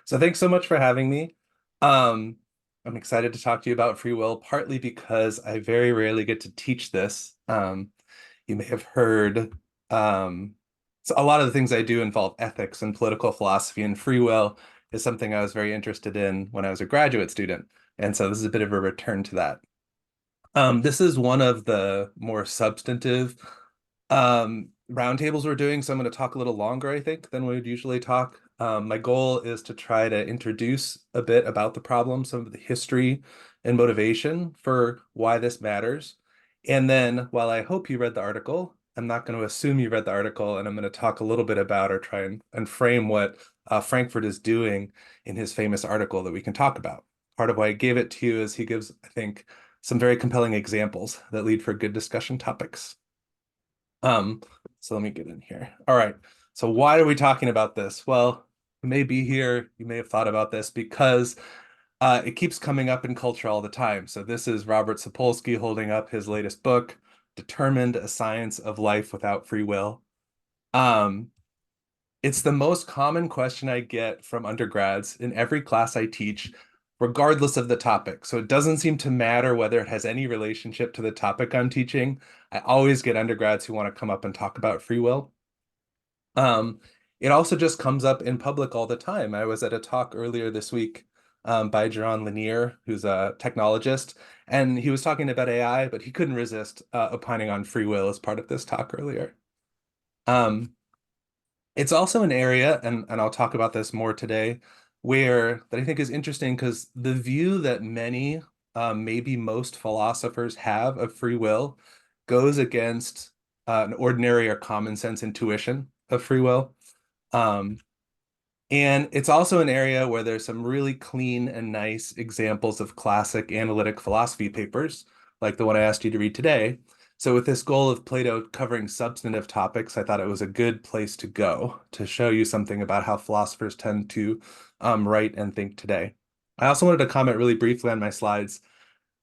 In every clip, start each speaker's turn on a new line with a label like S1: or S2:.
S1: So thanks so much for having me. Um, I'm excited to talk to you about free will, partly because I very rarely get to teach this. You may have heard so a lot of the things I do involve ethics and political philosophy, and free will is something I was very interested in when I was a graduate student. And so this is a bit of a return to that. This is one of the more substantive roundtables we're doing, so I'm going to talk a little longer, I think, than we would usually talk. My goal is to try to introduce a bit about the problem, some of the history and motivation for why this matters. And then, while I hope you read the article, I'm not going to assume you read the article, and I'm going to talk a little bit about or try and frame what Frankfurt is doing in his famous article that we can talk about. Part of why I gave it to you is he gives, I think, some very compelling examples that lead for good discussion topics. Um, so let me get in here. All right. So why are we talking about this? Well, you may be here, you may have thought about this because it keeps coming up in culture all the time. So this is Robert Sapolsky holding up his latest book, Determined: A Science of Life Without Free Will. Um, it's the most common question I get from undergrads in every class I teach, regardless of the topic. So it doesn't seem to matter whether it has any relationship to the topic I'm teaching. I always get undergrads who want to come up and talk about free will. Um, it also just comes up in public all the time. I was at a talk earlier this week by Jaron Lanier, who's a technologist, and he was talking about AI, but he couldn't resist opining on free will as part of this talk earlier. Um, it's also an area, and I'll talk about this more today, where that I think is interesting because the view that many, maybe most philosophers have of free will goes against an ordinary or common sense intuition of free will. Um, and it's also an area where there's some really clean and nice examples of classic analytic philosophy papers, like the one I asked you to read today. So with this goal of Plato covering substantive topics, I thought it was a good place to go to show you something about how philosophers tend to write and think today. I also wanted to comment really briefly on my slides.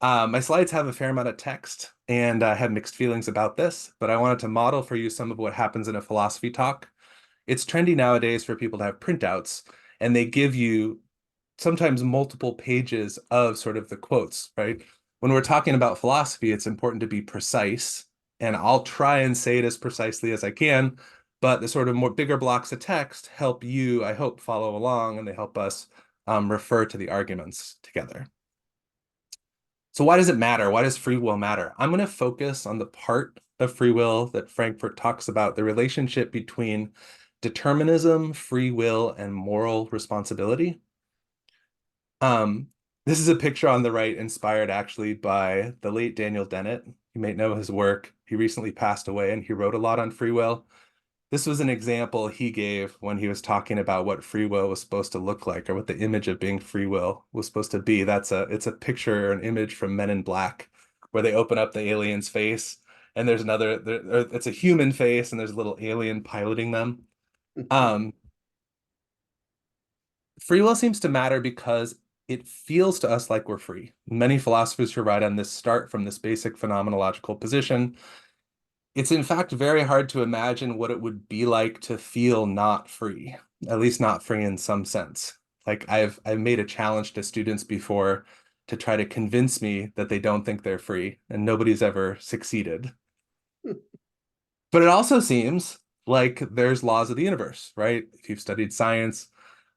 S1: My slides have a fair amount of text, and I have mixed feelings about this, but I wanted to model for you some of what happens in a philosophy talk. It's trendy nowadays for people to have printouts, and they give you sometimes multiple pages of sort of the quotes, right? When we're talking about philosophy, it's important to be precise, and I'll try and say it as precisely as I can, but the sort of more bigger blocks of text help you, I hope, follow along, and they help us refer to the arguments together. So why does it matter? Why does free will matter? I'm going to focus on the part of free will that Frankfurt talks about, the relationship between determinism, free will, and moral responsibility. Um, this is a picture on the right inspired actually by the late Daniel Dennett. You may know his work. He recently passed away and he wrote a lot on free will. This was an example he gave when he was talking about what free will was supposed to look like or what the image of being free will was supposed to be. It's a picture or an image from Men in Black where they open up the alien's face and there's it's a human face and there's a little alien piloting them. Um, Free will seems to matter because it feels to us like we're free. Many philosophers who write on this start from this basic phenomenological position. It's in fact very hard to imagine what it would be like to feel not free, at least not free in some sense. Like I've made a challenge to students before to try to convince me that they don't think they're free, and nobody's ever succeeded. But it also seems like there's laws of the universe, right? If you've studied science,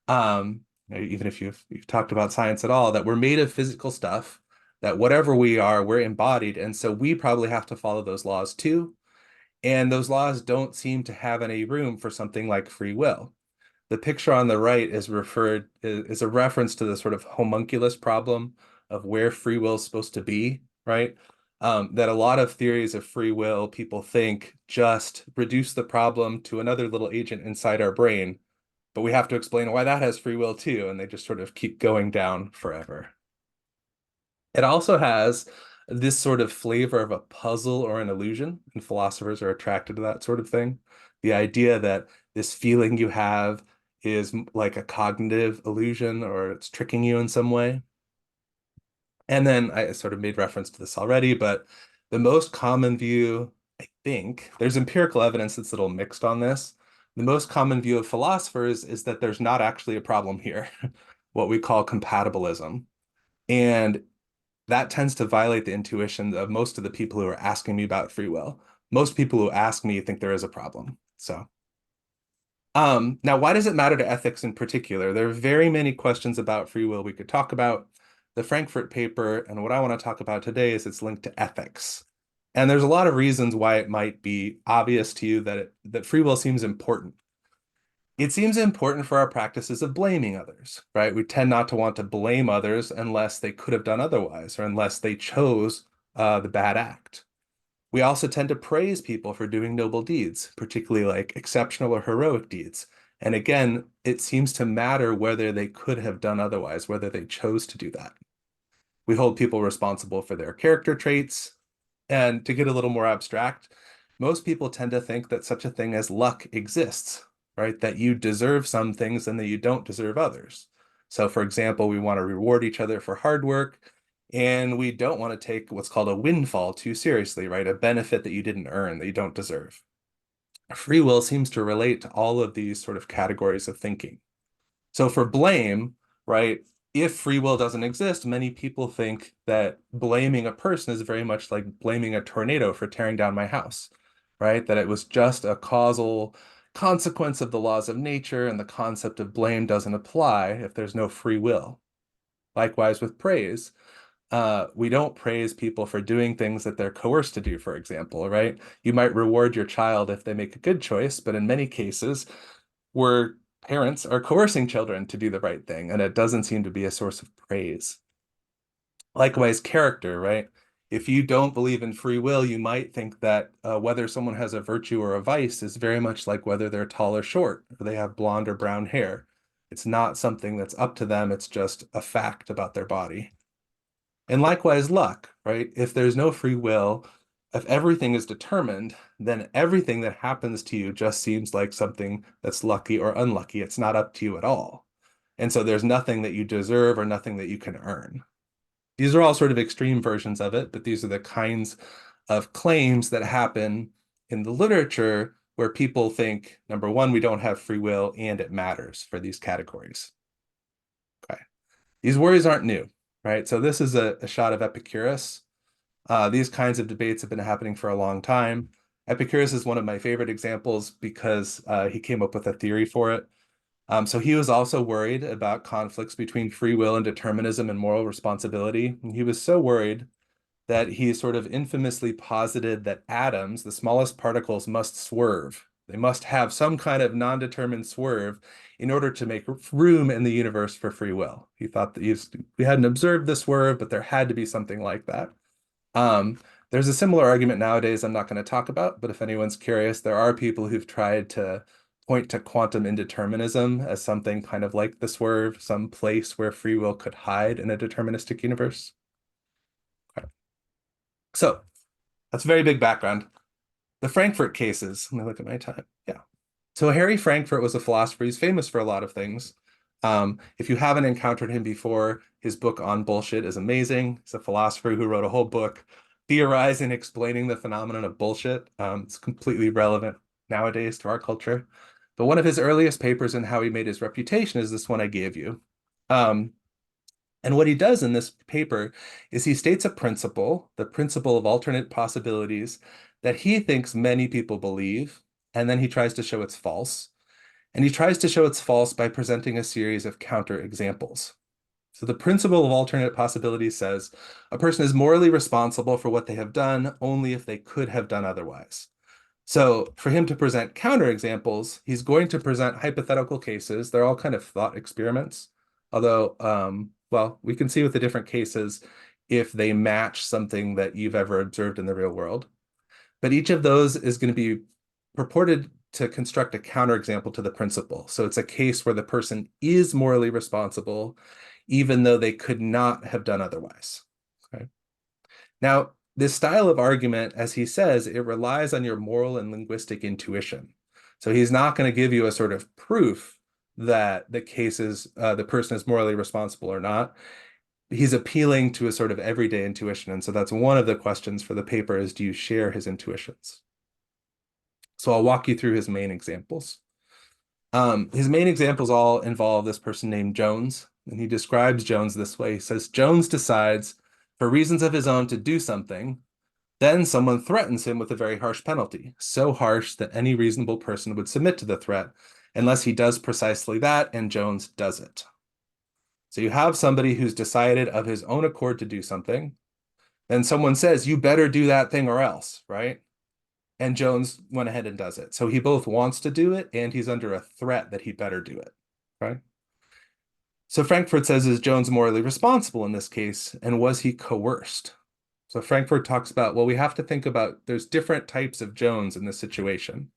S1: um, even if you've talked about science at all, that we're made of physical stuff, that whatever we are, we're embodied, and so we probably have to follow those laws too. And those laws don't seem to have any room for something like free will. The picture on the right is a reference to the sort of homunculus problem of where free will is supposed to be, right? That a lot of theories of free will, people think, just reduce the problem to another little agent inside our brain, but we have to explain why that has free will too, and they just sort of keep going down forever. It also has this sort of flavor of a puzzle or an illusion, and philosophers are attracted to that sort of thing. The idea that this feeling you have is like a cognitive illusion or it's tricking you in some way. And then I sort of made reference to this already, but the most common view, I think, there's empirical evidence that's a little mixed on this, The most common view of philosophers is that there's not actually a problem here, what we call compatibilism. And that tends to violate the intuition of most of the people who are asking me about free will. Most people who ask me think there is a problem. So, now why does it matter to ethics in particular? There are very many questions about free will we could talk about. The Frankfurt paper, and what I want to talk about today is its link to ethics. And there's a lot of reasons why it might be obvious to you that free will seems important. It seems important for our practices of blaming others, right? We tend not to want to blame others unless they could have done otherwise or unless they chose the bad act. We also tend to praise people for doing noble deeds, particularly like exceptional or heroic deeds. And again, it seems to matter whether they could have done otherwise, whether they chose to do that. We hold people responsible for their character traits. And to get a little more abstract, most people tend to think that such a thing as luck exists, right? That you deserve some things and that you don't deserve others. So, for example, we want to reward each other for hard work, and we don't want to take what's called a windfall too seriously, right? A benefit that you didn't earn, that you don't deserve. Free will seems to relate to all of these sort of categories of thinking. So for blame, right, if free will doesn't exist, many people think that blaming a person is very much like blaming a tornado for tearing down my house, right? That it was just a causal consequence of the laws of nature, and the concept of blame doesn't apply if there's no free will. Likewise with praise, we don't praise people for doing things that they're coerced to do, for example, right? You might reward your child if they make a good choice, but in many cases, where parents are coercing children to do the right thing, and it doesn't seem to be a source of praise. Likewise, character, right? If you don't believe in free will, you might think that whether someone has a virtue or a vice is very much like whether they're tall or short, or they have blonde or brown hair. It's not something that's up to them, it's just a fact about their body. And likewise, luck, right? If there's no free will, if everything is determined, then everything that happens to you just seems like something that's lucky or unlucky. It's not up to you at all. And so there's nothing that you deserve or nothing that you can earn. These are all sort of extreme versions of it, but these are the kinds of claims that happen in the literature where people think, number one, we don't have free will and it matters for these categories. Okay. These worries aren't new, right? So this is a shot of Epicurus. These kinds of debates have been happening for a long time. Epicurus is one of my favorite examples because he came up with a theory for it. So he was also worried about conflicts between free will and determinism and moral responsibility. And he was so worried that he sort of infamously posited that atoms, the smallest particles, must swerve. They must have some kind of non-determined swerve in order to make room in the universe for free will. He thought that we hadn't observed the swerve, but there had to be something like that. There's a similar argument nowadays I'm not going to talk about, but if anyone's curious, there are people who've tried to point to quantum indeterminism as something kind of like the swerve, some place where free will could hide in a deterministic universe. Okay. So that's a very big background. The Frankfurt cases, let me look at my time. Yeah. So Harry Frankfurt was a philosopher. He's famous for a lot of things. If you haven't encountered him before, his book on bullshit is amazing. He's a philosopher who wrote a whole book theorizing, explaining the phenomenon of bullshit. It's completely relevant nowadays to our culture. But one of his earliest papers and how he made his reputation is this one I gave you. And what he does in this paper is he states a principle, the principle of alternate possibilities, that he thinks many people believe, and then he tries to show it's false. And he tries to show it's false by presenting a series of counter examples. So the principle of alternate possibilities says a person is morally responsible for what they have done only if they could have done otherwise. So for him to present counter examples, he's going to present hypothetical cases. They're all kind of thought experiments, although, well, we can see with the different cases if they match something that you've ever observed in the real world. But each of those is going to be purported to construct a counterexample to the principle. So it's a case where the person is morally responsible, even though they could not have done otherwise. Okay. Now, this style of argument, as he says, it relies on your moral and linguistic intuition. So he's not going to give you a sort of proof that the case is the person is morally responsible or not. He's appealing to a sort of everyday intuition. And so that's one of the questions for the paper is, do you share his intuitions? So I'll walk you through his main examples. His main examples all involve this person named Jones, and he describes Jones this way. He says, Jones decides, for reasons of his own, to do something. Then someone threatens him with a very harsh penalty, so harsh that any reasonable person would submit to the threat, unless he does precisely that, and Jones does it. So you have somebody who's decided of his own accord to do something. Then someone says, you better do that thing or else, right? And Jones went ahead and does it. So he both wants to do it and he's under a threat that he better do it, right? So Frankfurt says, is Jones morally responsible in this case? And was he coerced? So Frankfurt talks about, well, we have to think about there's different types of Jones in this situation.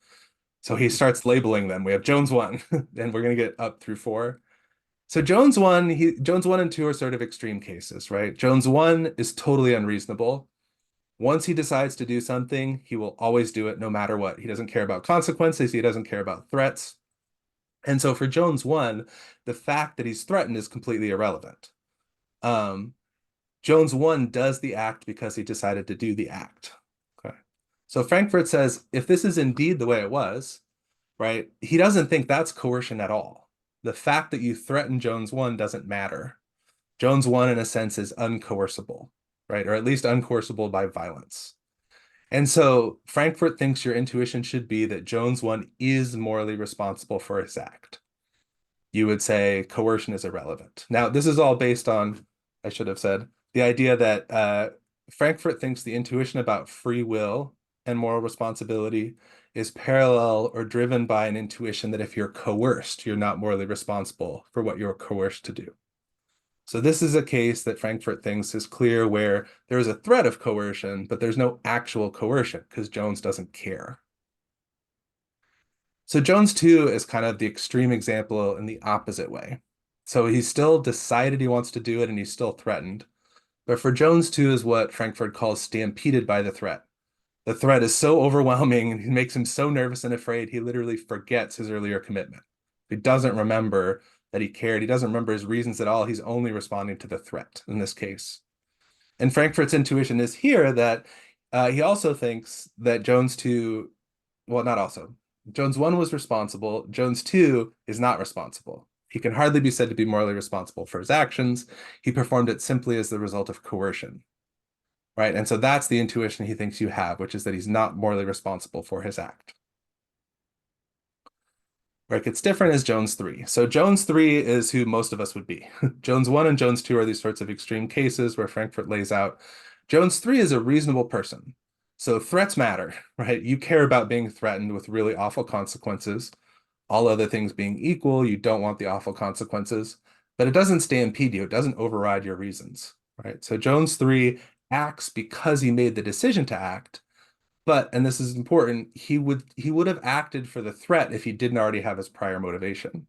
S1: So he starts labeling them. We have Jones 1, and we're going to get up through 4. So Jones 1 and 2 are sort of extreme cases, right? Jones 1 is totally unreasonable. Once he decides to do something, he will always do it no matter what. He doesn't care about consequences. He doesn't care about threats. And so for Jones 1, the fact that he's threatened is completely irrelevant. Jones 1 does the act because he decided to do the act. Okay. So Frankfurt says, if this is indeed the way it was, right, he doesn't think that's coercion at all. The fact that you threaten Jones 1 doesn't matter. Jones 1, in a sense, is uncoercible, right? Or at least uncoercible by violence. And so Frankfurt thinks your intuition should be that Jones 1 is morally responsible for his act. You would say coercion is irrelevant. Now, this is all based on, I should have said, the idea that Frankfurt thinks the intuition about free will and moral responsibility is parallel or driven by an intuition that if you're coerced, you're not morally responsible for what you're coerced to do. So this is a case that Frankfurt thinks is clear where there is a threat of coercion, but there's no actual coercion because Jones doesn't care. So Jones 2 is kind of the extreme example in the opposite way. So he's still decided he wants to do it and he's still threatened. But for Jones 2 is what Frankfurt calls stampeded by the threat. The threat is so overwhelming and it makes him so nervous and afraid, he literally forgets his earlier commitment. He doesn't remember that he cared. He doesn't remember his reasons at all. He's only responding to the threat in this case. And Frankfurt's intuition is here that he also thinks that Jones 2, well, not also. Jones 1 was responsible. Jones 2 is not responsible. He can hardly be said to be morally responsible for his actions. He performed it simply as the result of coercion. Right. And so that's the intuition he thinks you have, which is that he's not morally responsible for his act. Where it gets different is Jones 3. So Jones 3 is who most of us would be. Jones 1 and Jones 2 are these sorts of extreme cases where Frankfurt lays out. Jones 3 is a reasonable person. So threats matter, right? You care about being threatened with really awful consequences. All other things being equal, you don't want the awful consequences, but it doesn't stampede you. It doesn't override your reasons, right? So Jones 3 acts because he made the decision to act, but, and this is important, he would have acted for the threat if he didn't already have his prior motivation.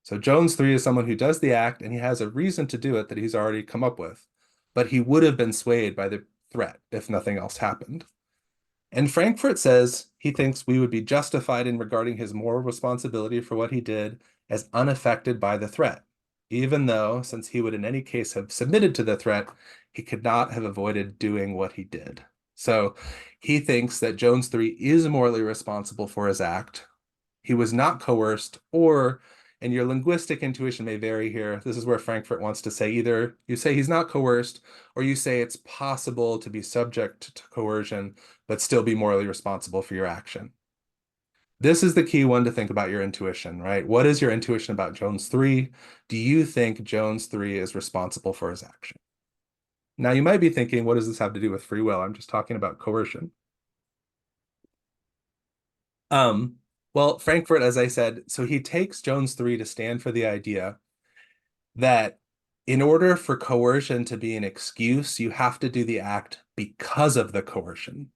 S1: So Jones 3 is someone who does the act and he has a reason to do it that he's already come up with, but he would have been swayed by the threat if nothing else happened. And Frankfurt says he thinks we would be justified in regarding his moral responsibility for what he did as unaffected by the threat, even though, since he would in any case have submitted to the threat, he could not have avoided doing what he did. So he thinks that Jones 3 is morally responsible for his act. He was not coerced, or, and your linguistic intuition may vary here. This is where Frankfurt wants to say either you say he's not coerced, or you say it's possible to be subject to coercion, but still be morally responsible for your action. This is the key one to think about your intuition, right? What is your intuition about Jones 3? Do you think Jones 3 is responsible for his action? Now, you might be thinking, what does this have to do with free will? I'm just talking about coercion. Well, Frankfurt, as I said, so he takes Jones 3 to stand for the idea that in order for coercion to be an excuse, you have to do the act because of the coercion.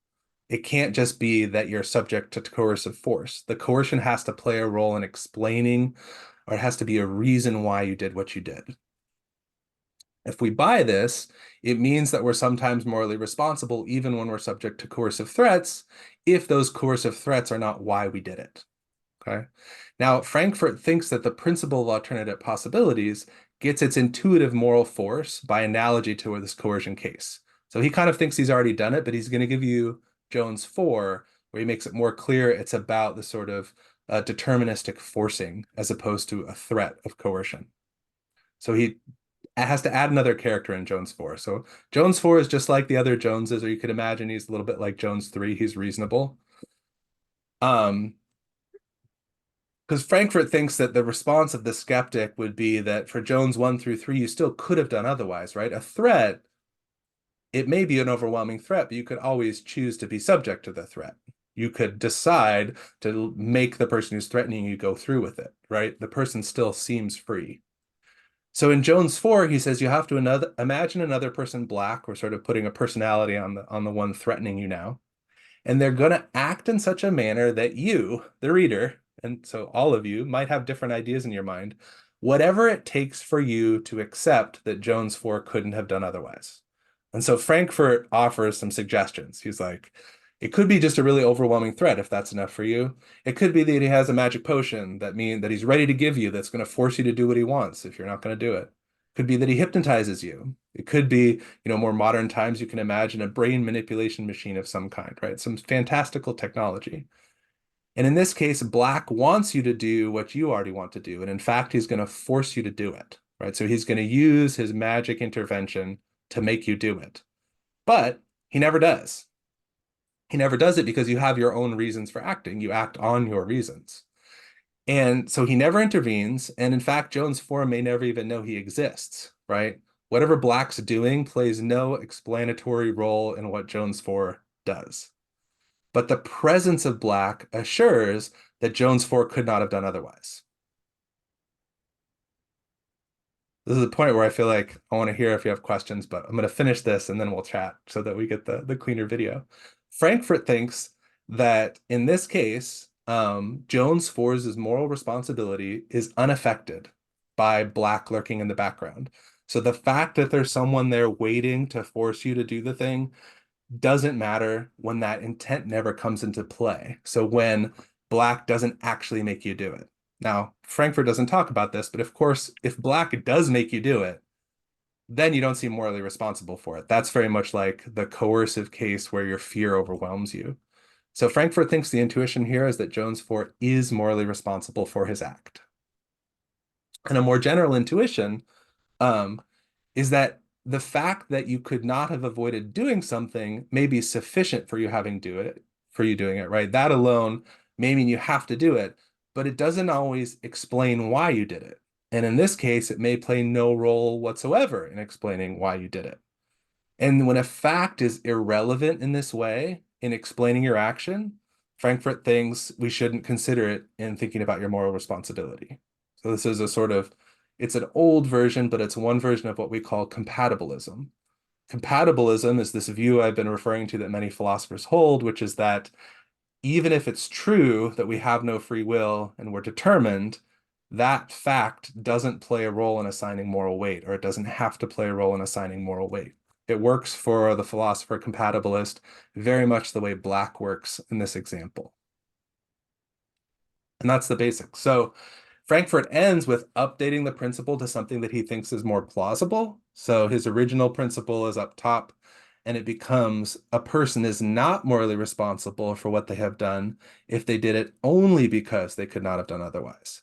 S1: It can't just be that you're subject to coercive force. The coercion has to play a role in explaining, or it has to be a reason why you did what you did. If we buy this, it means that we're sometimes morally responsible even when we're subject to coercive threats, if those coercive threats are not why we did it. Okay. Now, Frankfurt thinks that the principle of alternative possibilities gets its intuitive moral force by analogy to this coercion case. So he kind of thinks he's already done it, but he's going to give you Jones 4, where he makes it more clear it's about the sort of deterministic forcing as opposed to a threat of coercion. So he has to add another character in Jones 4. So Jones 4 is just like the other Joneses, or you could imagine he's a little bit like Jones 3. He's reasonable. Um, because Frankfurt thinks that the response of the skeptic would be that for Jones 1 through 3, you still could have done otherwise, right? A threat, it may be an overwhelming threat, but you could always choose to be subject to the threat. You could decide to make the person who's threatening you go through with it, right? The person still seems free. So in Jones 4, he says you have to imagine another person black. We're sort of putting a personality on the one threatening you now. And they're going to act in such a manner that you, the reader, and so all of you might have different ideas in your mind, whatever it takes for you to accept that Jones 4 couldn't have done otherwise. And so Frankfurt offers some suggestions. He's like, it could be just a really overwhelming threat if that's enough for you. It could be that he has a magic potion that he's ready to give you that's going to force you to do what he wants if you're not going to do it. Could be that he hypnotizes you. It could be, more modern times you can imagine a brain manipulation machine of some kind, right? Some fantastical technology. And in this case, Black wants you to do what you already want to do. And in fact, he's going to force you to do it, right? So he's going to use his magic intervention to make you do it. But he never does. He never does it because you have your own reasons for acting. You act on your reasons. And so he never intervenes. And in fact, Jones 4 may never even know he exists, right? Whatever Black's doing plays no explanatory role in what Jones 4 does. But the presence of Black assures that Jones 4 could not have done otherwise. This is the point where I feel like I want to hear if you have questions, but I'm going to finish this and then we'll chat so that we get the cleaner video. Frankfurt thinks that in this case, Jones 4's moral responsibility is unaffected by Black lurking in the background. So the fact that there's someone there waiting to force you to do the thing doesn't matter when that intent never comes into play. So when Black doesn't actually make you do it. Now, Frankfurt doesn't talk about this, but of course, if Black does make you do it, then you don't seem morally responsible for it. That's very much like the coercive case where your fear overwhelms you. So Frankfurt thinks the intuition here is that Jones 4 is morally responsible for his act. And a more general intuition is that the fact that you could not have avoided doing something may be sufficient for you doing it, right? That alone may mean you have to do it, but it doesn't always explain why you did it. And in this case, it may play no role whatsoever in explaining why you did it. And when a fact is irrelevant in this way, in explaining your action, Frankfurt thinks we shouldn't consider it in thinking about your moral responsibility. So this is it's an old version, but it's one version of what we call compatibilism. Compatibilism is this view I've been referring to that many philosophers hold, which is that even if it's true that we have no free will and we're determined, that fact doesn't play a role in assigning moral weight, or it doesn't have to play a role in assigning moral weight. It works for the philosopher compatibilist very much the way Black works in this example. And that's the basics. So Frankfurt ends with updating the principle to something that he thinks is more plausible. So his original principle is up top, and it becomes a person is not morally responsible for what they have done if they did it only because they could not have done otherwise.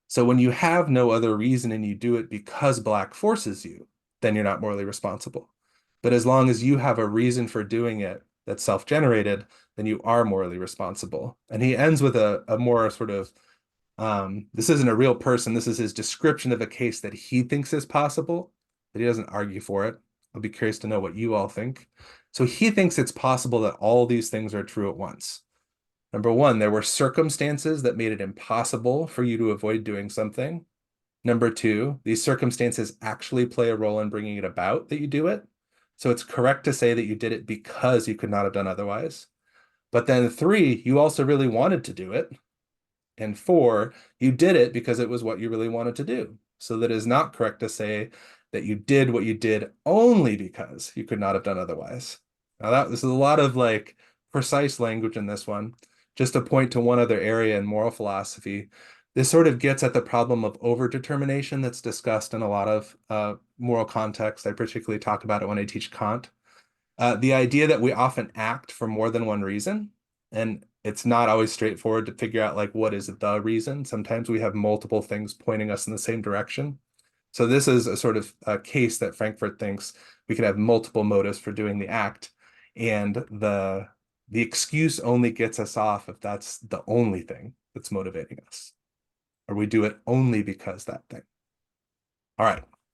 S1: So when you have no other reason and you do it because Black forces you, then you're not morally responsible. But as long as you have a reason for doing it that's self-generated, then you are morally responsible. And he ends with a more sort of this isn't a real person. This is his description of a case that he thinks is possible, but he doesn't argue for it. I'll be curious to know what you all think. So he thinks it's possible that all these things are true at once. Number one, there were circumstances that made it impossible for you to avoid doing something. Number two, these circumstances actually play a role in bringing it about that you do it. So it's correct to say that you did it because you could not have done otherwise. But then three, you also really wanted to do it. And four, you did it because it was what you really wanted to do. So that is not correct to say that you did what you did only because you could not have done otherwise. Now this is a lot of like precise language in this one. Just to point to one other area in moral philosophy, this sort of gets at the problem of overdetermination that's discussed in a lot of moral context. I particularly talk about it when I teach Kant. The idea that we often act for more than one reason. And it's not always straightforward to figure out like what is the reason. Sometimes we have multiple things pointing us in the same direction. So this is a sort of a case that Frankfurt thinks we could have multiple motives for doing the act, and the excuse only gets us off if that's the only thing that's motivating us, or we do it only because that thing. All right.